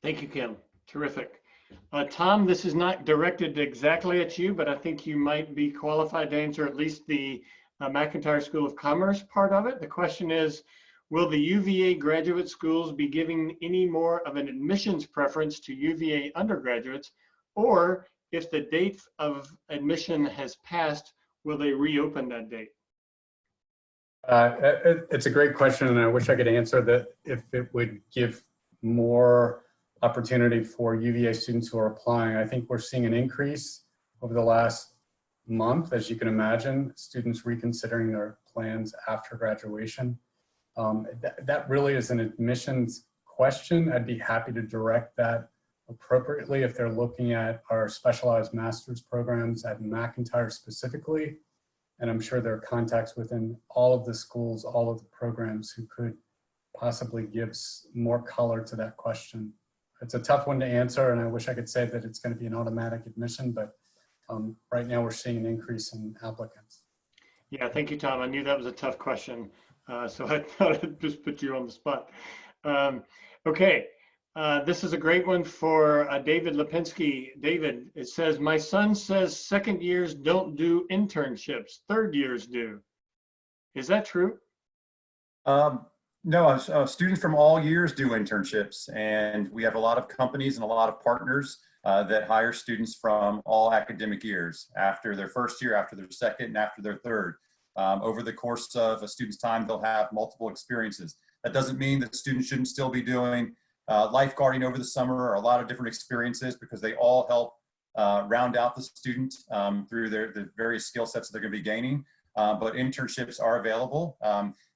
Speaker 1: Thank you, Kim. Terrific. Tom, this is not directed exactly at you, but I think you might be qualified to answer at least the McIntire School of Commerce part of it. The question is, will the UVA graduate schools be giving any more of an admissions preference to UVA undergraduates, or if the date of admission has passed, will they reopen that date?
Speaker 5: It's a great question, and I wish I could answer that if it would give more opportunity for UVA students who are applying. I think we're seeing an increase over the last month, as you can imagine, students reconsidering their plans after graduation. That really is an admissions question. I'd be happy to direct that appropriately if they're looking at our specialized master's programs at McIntyre specifically. And I'm sure there are contacts within all of the schools, all of the programs who could possibly give more color to that question. It's a tough one to answer, and I wish I could say that it's going to be an automatic admission, but right now we're seeing an increase in applicants.
Speaker 1: Yeah, thank you, Tom. I knew that was a tough question, so I thought I'd just put you on the spot. Okay, this is a great one for David Lipinski. David, it says, my son says second years don't do internships, third years do. Is that true?
Speaker 6: No, students from all years do internships, and we have a lot of companies and a lot of partners that hire students from all academic years, after their first year, after their second, and after their third. Over the course of a student's time, they'll have multiple experiences. That doesn't mean that students shouldn't still be doing lifeguarding over the summer, or a lot of different experiences, because they all help round out the student through the various skill sets that they're going to be gaining. But internships are available.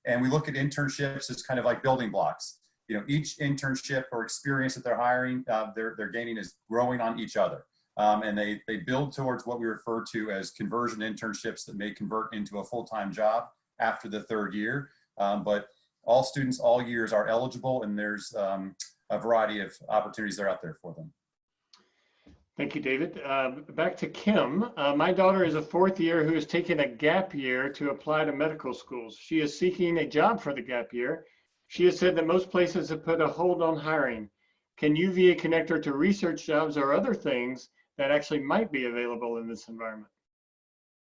Speaker 6: And we look at internships as kind of like building blocks. You know, each internship or experience that they're hiring, they're gaining is growing on each other. And they build towards what we refer to as conversion internships that may convert into a full-time job after the third year. But all students, all years are eligible, and there's a variety of opportunities that are out there for them.
Speaker 1: Thank you, David. Back to Kim. My daughter is a fourth year who is taking a gap year to apply to medical schools. She is seeking a job for the gap year. She has said that most places have put a hold on hiring. Can UVA connect her to research jobs or other things that actually might be available in this environment?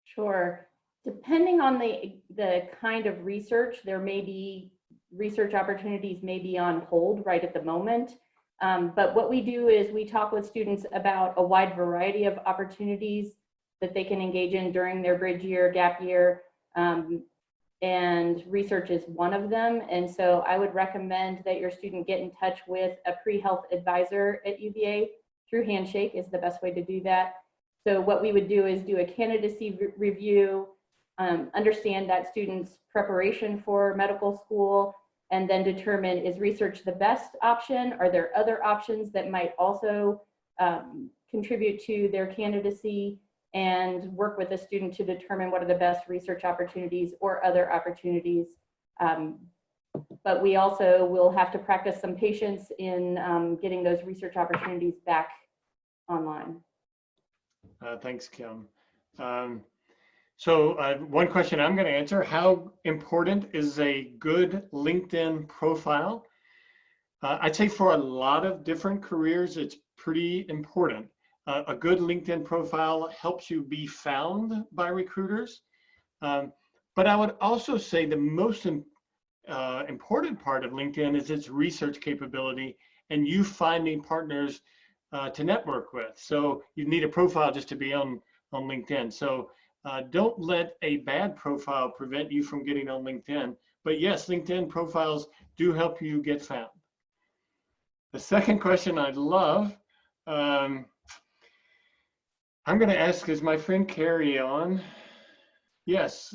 Speaker 4: Sure. Depending on the kind of research, there may be research opportunities may be on hold right at the moment. But what we do is we talk with students about a wide variety of opportunities that they can engage in during their bridge year, gap year, and research is one of them. And so I would recommend that your student get in touch with a pre-health advisor at UVA. Through Handshake is the best way to do that. So what we would do is do a candidacy review, understand that student's preparation for medical school, and then determine, is research the best option? Are there other options that might also contribute to their candidacy, and work with a student to determine what are the best research opportunities or other opportunities. But we also will have to practice some patience in getting those research opportunities back online.
Speaker 1: Thanks, Kim. So one question I'm going to answer: how important is a good LinkedIn profile? I'd say for a lot of different careers, it's pretty important. A good LinkedIn profile helps you be found by recruiters. But I would also say the most important part of LinkedIn is its research capability and you finding partners to network with. So you need a profile just to be on LinkedIn. So don't let a bad profile prevent you from getting on LinkedIn. But yes, LinkedIn profiles do help you get found. The second question I'd love, I'm going to ask, is my friend Carrie on? Yes,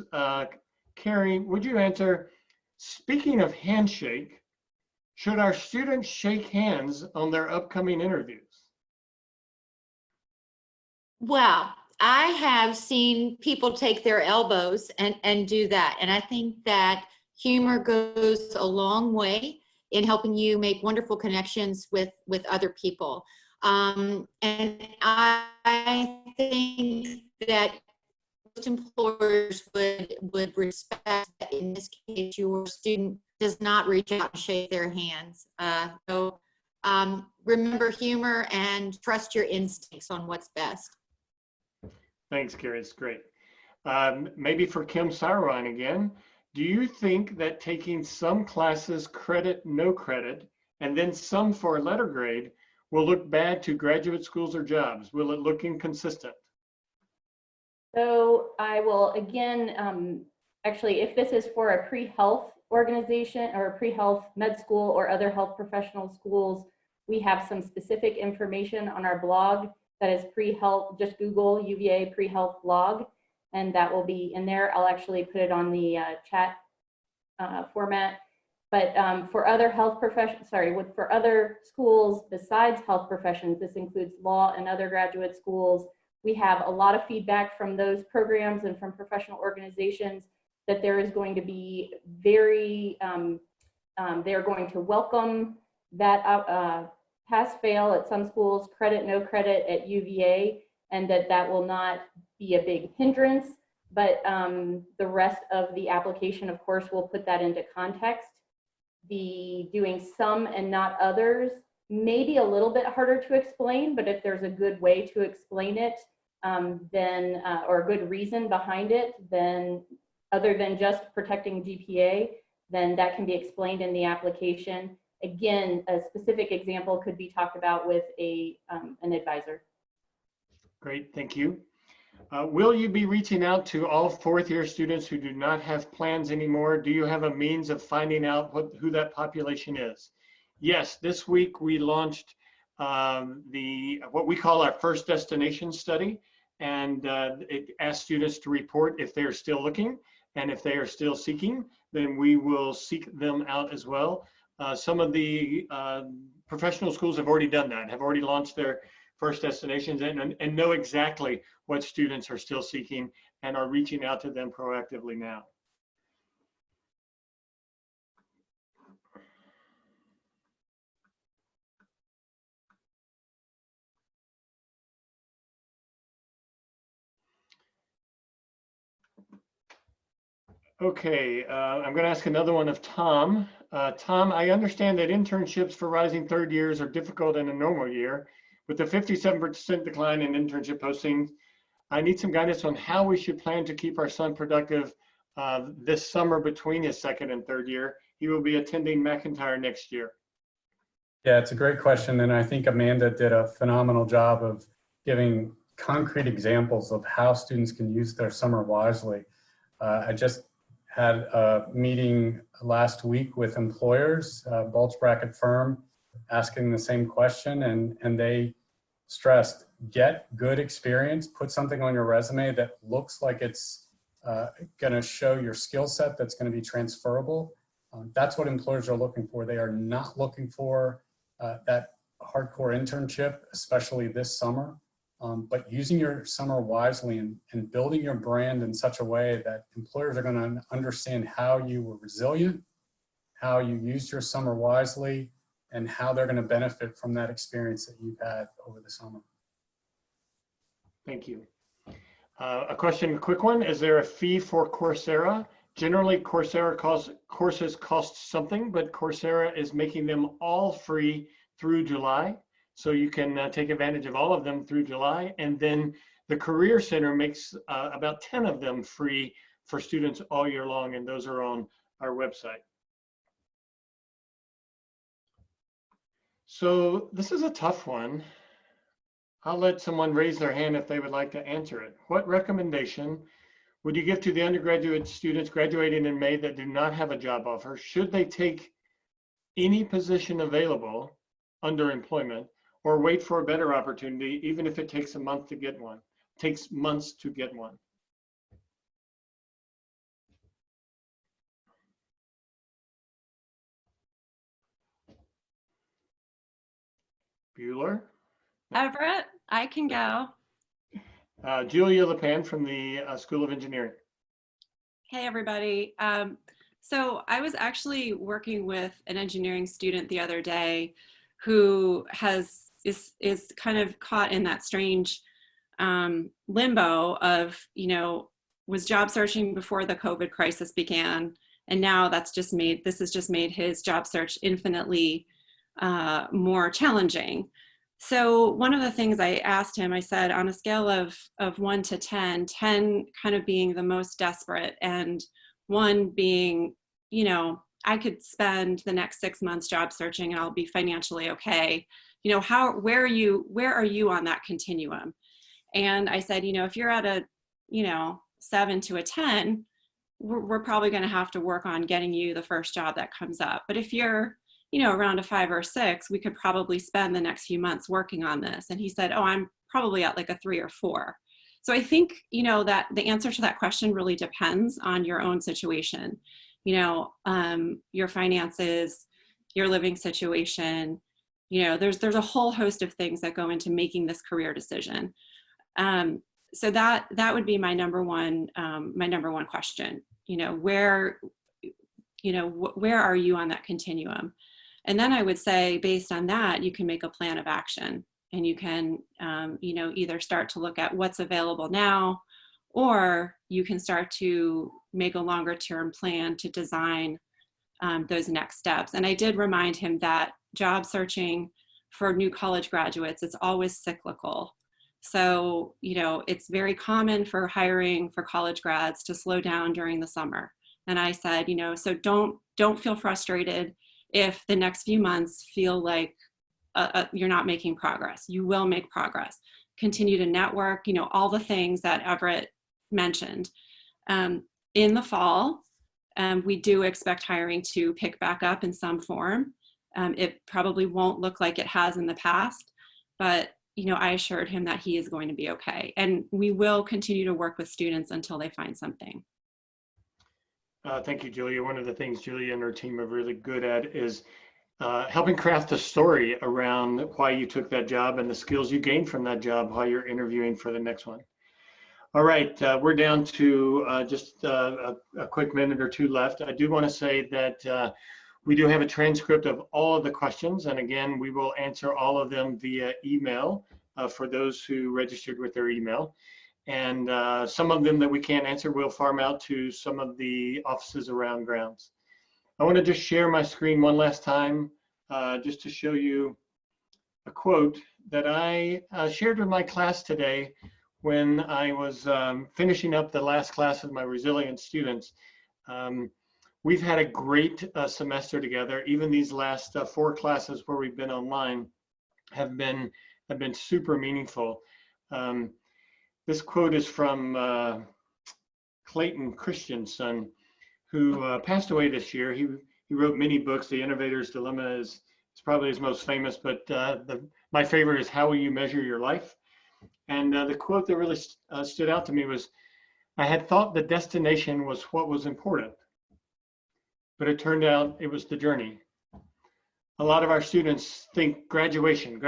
Speaker 1: Carrie, would you answer, speaking of handshake, should our students shake hands on their upcoming interviews?
Speaker 7: Well, I have seen people take their elbows and do that. And I think that humor goes a long way in helping you make wonderful connections with other people. And I think that most employers would respect that in this case your student does not reach out and shake their hands. So remember humor and trust your instincts on what's best.
Speaker 1: Thanks, Carrie. It's great. Maybe for Kim Sauerwein again, do you think that taking some classes credit, no credit, and then some for a letter grade will look bad to graduate schools or jobs? Will it look inconsistent?
Speaker 4: So I will again actually, if this is for a pre-health organization or a pre-health med school or other health professional schools, we have some specific information on our blog that is pre-health. Just Google UVA pre-health blog, and that will be in there. I'll actually put it on the chat format. But for other health professions, for other schools besides health professions, this includes law and other graduate schools. We have a lot of feedback from those programs and from professional organizations that there is going to be they're going to welcome that pass-fail at some schools, credit, no credit at UVA, and that will not be a big hindrance. But the rest of the application, of course, will put that into context. The doing some and not others may be a little bit harder to explain, but if there's a good way to explain it, then or a good reason behind it, then other than just protecting GPA, then that can be explained in the application. Again, a specific example could be talked about with an advisor.
Speaker 1: Great, thank you. Will you be reaching out to all fourth-year students who do not have plans anymore? Do you have a means of finding out who that population is? Yes, this week we launched what we call our first destination study, and it asks students to report if they're still looking, and if they are still seeking, then we will seek them out as well. Some of the professional schools have already done that, have already launched their first destinations and know exactly what students are still seeking and are reaching out to them proactively now. Okay, I'm going to ask another one of Tom. Tom, I understand that internships for rising third years are difficult in a normal year. With the 57% decline in internship postings, I need some guidance on how we should plan to keep our son productive this summer between his second and third year. He will be attending McIntyre next year.
Speaker 5: Yeah, it's a great question. And I think Amanda did a phenomenal job of giving concrete examples of how students can use their summer wisely. I just had a meeting last week with employers, bulge bracket firm, asking the same question, and they stressed, get good experience, put something on your resume that looks like it's going to show your skill set that's going to be transferable. That's what employers are looking for. They are not looking for that hardcore internship, especially this summer. But using your summer wisely and building your brand in such a way that employers are going to understand how you were resilient, how you used your summer wisely, and how they're going to benefit from that experience that you've had over the summer.
Speaker 1: Thank you. A quick one. Is there a fee for Coursera? Generally, Coursera courses cost something, but Coursera is making them all free through July. So you can take advantage of all of them through July. And then the Career Center makes about 10 of them free for students all year long, and those are on our website. So this is a tough one. I'll let someone raise their hand if they would like to answer it. What recommendation would you give to the undergraduate students graduating in May that do not have a job offer? Should they take any position available under employment, or wait for a better opportunity, even if it takes a month to get one? It takes months to get one. Bueller?
Speaker 8: Everett, I can go.
Speaker 1: Julia Lepan from the School of Engineering.
Speaker 8: Hey, everybody. So I was actually working with an engineering student the other day who is kind of caught in that strange limbo of, was job searching before the COVID crisis began. And now this has just made his job search infinitely more challenging. So one of the things I asked him, I said, on a scale of 1 to 10, 10 kind of being the most desperate and 1 being, I could spend the next 6 months job searching and I'll be financially okay. Where are you on that continuum? And I said, if you're at a, 7 to a 10, we're probably going to have to work on getting you the first job that comes up. But if you're, you know, around a 5 or 6, we could probably spend the next few months working on this. And he said, oh, I'm probably at like a 3 or 4. So I think, you know, that the answer to that question really depends on your own situation, you know, your finances, your living situation. You know, there's a whole host of things that go into making this career decision. So that would be my number one question. You know, where are you on that continuum? And then I would say, based on that, you can make a plan of action, and you can, you know, either start to look at what's available now, or you can start to make a longer term plan to design those next steps. And I did remind him that job searching for new college graduates, it's always cyclical. So, you know, it's very common for hiring for college grads to slow down during the summer. And I said, you know, so don't feel frustrated if the next few months feel like you're not making progress. You will make progress. Continue to network, you know, all the things that Everett mentioned. In the fall, we do expect hiring to pick back up in some form. It probably won't look like it has in the past, but, you know, I assured him that he is going to be okay. And we will continue to work with students until they find something.
Speaker 1: Thank you, Julia. One of the things Julia and her team are really good at is helping craft a story around why you took that job and the skills you gained from that job while you're interviewing for the next one. All right, we're down to just a quick minute or two left. I do want to say that we do have a transcript of all of the questions, and again, we will answer all of them via email for those who registered with their email. And some of them that we can't answer, we'll farm out to some of the offices around grounds. I want to just share my screen one last time, just to show you a quote that I shared with my class today when I was finishing up the last class of my resilient students. We've had a great semester together. Even these last 4 classes where we've been online have been super meaningful. This quote is from Clayton Christensen, who passed away this year. He wrote many books. The Innovator's Dilemma is probably his most famous, but my favorite is How Will You Measure Your Life? And the quote that really stood out to me was, I had thought the destination was what was important, but it turned out it was the journey. A lot of our students think graduation,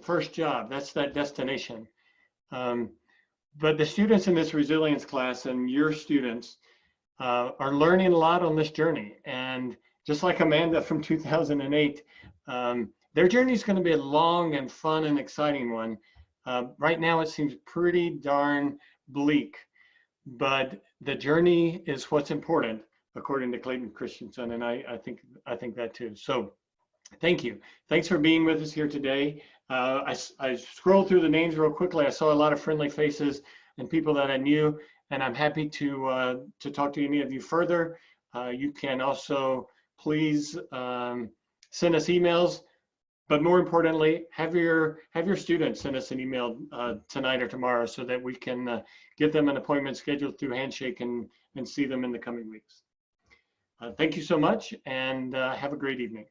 Speaker 1: first job, that's that destination. But the students in this resilience class and your students are learning a lot on this journey. And just like Amanda from 2008, their journey is going to be a long and fun and exciting one. Right now it seems pretty darn bleak, but the journey is what's important, according to Clayton Christensen, and I think that too. So thank you. Thanks for being with us here today. I scrolled through the names real quickly. I saw a lot of friendly faces and people that I knew, and I'm happy to talk to any of you further. You can also please send us emails, but more importantly, have your students send us an email tonight or tomorrow so that we can get them an appointment scheduled through Handshake and see them in the coming weeks. Thank you so much, and have a great evening.